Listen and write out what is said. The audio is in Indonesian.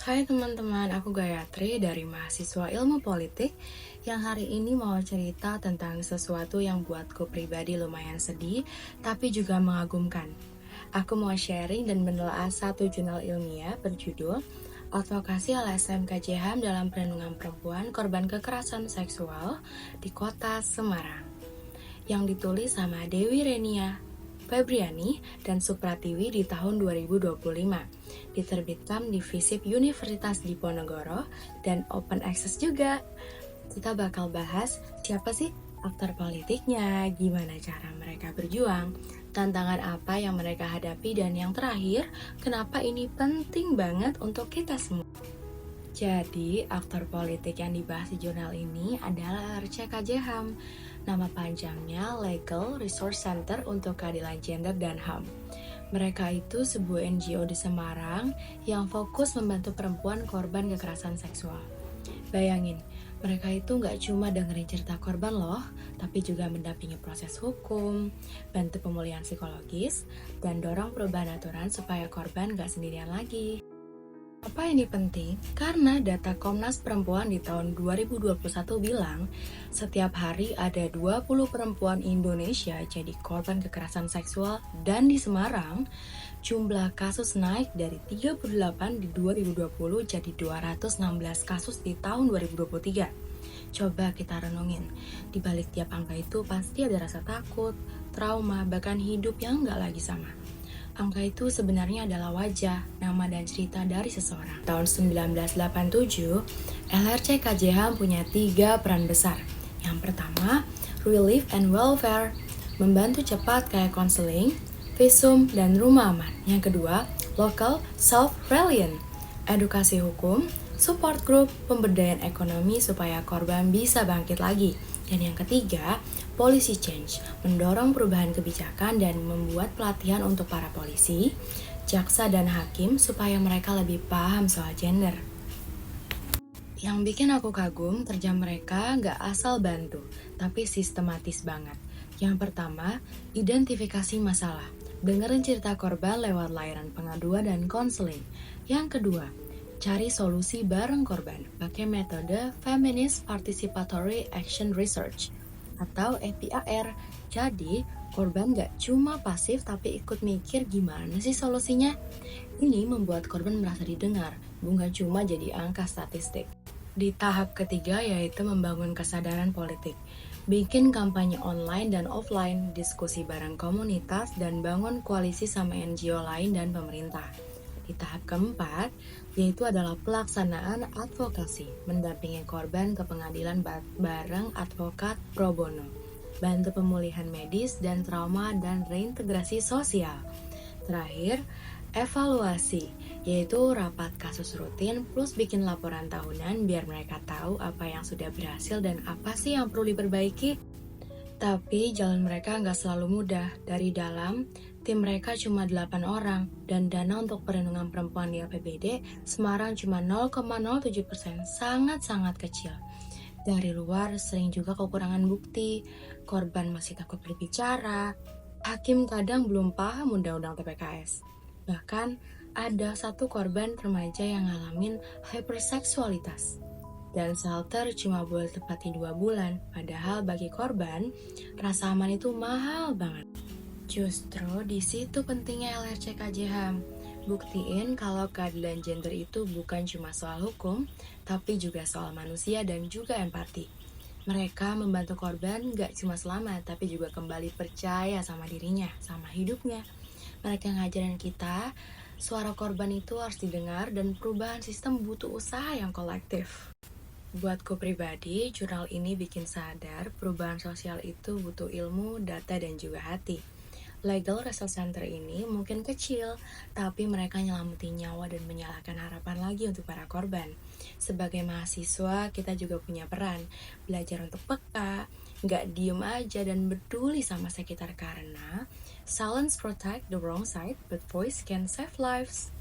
Hai teman-teman, aku Gayatri dari mahasiswa ilmu politik yang hari ini mau cerita tentang sesuatu yang buatku pribadi lumayan sedih, tapi juga mengagumkan. Aku mau sharing dan menelaah satu jurnal ilmiah berjudul Advokasi LSM KJHAM dalam Perlindungan Perempuan Korban Kekerasan Seksual di Kota Semarang, yang ditulis sama Dewi Renia Febriani dan Supratiwi di tahun 2025. Diterbitkan di FISIP Universitas Diponegoro dan open access juga. Kita bakal bahas siapa sih aktor politiknya, gimana cara mereka berjuang, tantangan apa yang mereka hadapi, dan yang terakhir, kenapa ini penting banget untuk kita semua. Jadi, aktor politik yang dibahas di jurnal ini adalah RCKJHAM. Nama panjangnya Legal Resource Center untuk Keadilan Gender dan HAM. Mereka itu sebuah NGO di Semarang yang fokus membantu perempuan korban kekerasan seksual. Bayangin, mereka itu nggak cuma dengerin cerita korban loh, tapi juga mendampingi proses hukum, bantu pemulihan psikologis, dan dorong perubahan aturan supaya korban nggak sendirian lagi. Apa ini penting? Karena data Komnas Perempuan di tahun 2021 bilang, setiap hari ada 20 perempuan Indonesia jadi korban kekerasan seksual, dan di Semarang, jumlah kasus naik dari 38 di 2020 jadi 216 kasus di tahun 2023. Coba kita renungin, di balik tiap angka itu pasti ada rasa takut, trauma, bahkan hidup yang nggak lagi sama. Angka itu sebenarnya adalah wajah, nama, dan cerita dari seseorang. Tahun 1987, LRC KJH punya 3 peran besar. Yang pertama, Relief and Welfare, membantu cepat kayak konseling, visum, dan rumah aman. Yang kedua, Local Self-Reliant, edukasi hukum, support group, pemberdayaan ekonomi supaya korban bisa bangkit lagi. Dan yang ketiga, policy change, mendorong perubahan kebijakan dan membuat pelatihan untuk para polisi, jaksa, dan hakim supaya mereka lebih paham soal gender. Yang bikin aku kagum, kerja mereka nggak asal bantu, tapi sistematis banget. Yang pertama, identifikasi masalah, dengerin cerita korban lewat layanan pengaduan dan konseling. Yang kedua, cari solusi bareng korban, pakai metode Feminist Participatory Action Research atau FPAR. Jadi, korban gak cuma pasif tapi ikut mikir gimana sih solusinya. Ini membuat korban merasa didengar, bukan cuma jadi angka statistik. Di tahap ketiga yaitu membangun kesadaran politik. Bikin kampanye online dan offline, diskusi bareng komunitas, dan bangun koalisi sama NGO lain dan pemerintah. Di tahap keempat, yaitu adalah pelaksanaan advokasi, mendampingi korban ke pengadilan bareng advokat pro bono, bantu pemulihan medis dan trauma dan reintegrasi sosial. Terakhir, evaluasi, yaitu rapat kasus rutin plus bikin laporan tahunan biar mereka tahu apa yang sudah berhasil dan apa sih yang perlu diperbaiki. Tapi jalan mereka nggak selalu mudah. Dari dalam, tim mereka cuma 8 orang, dan dana untuk perlindungan perempuan di APBD Semarang cuma 0,07%, sangat-sangat kecil. Dari luar sering juga kekurangan bukti, korban masih takut berbicara, hakim kadang belum paham undang-undang TPKS. Bahkan ada satu korban remaja yang ngalamin hyperseksualitas. Dan shelter cuma boleh tempati 2 bulan, padahal bagi korban, rasa aman itu mahal banget. Justru di situ pentingnya LRC KJHAM. Buktiin kalau keadilan gender itu bukan cuma soal hukum, tapi juga soal manusia dan juga empati. Mereka membantu korban gak cuma selamat, tapi juga kembali percaya sama dirinya, sama hidupnya. Mereka ngajarin kita, suara korban itu harus didengar dan perubahan sistem butuh usaha yang kolektif. Buatku pribadi, jurnal ini bikin sadar perubahan sosial itu butuh ilmu, data, dan juga hati. Legal Resource Center ini mungkin kecil, tapi mereka nyelamatin nyawa dan menyalakan harapan lagi untuk para korban. Sebagai mahasiswa, kita juga punya peran, belajar untuk peka, nggak diem aja dan peduli sama sekitar karena silence protect the wrong side, but voice can save lives.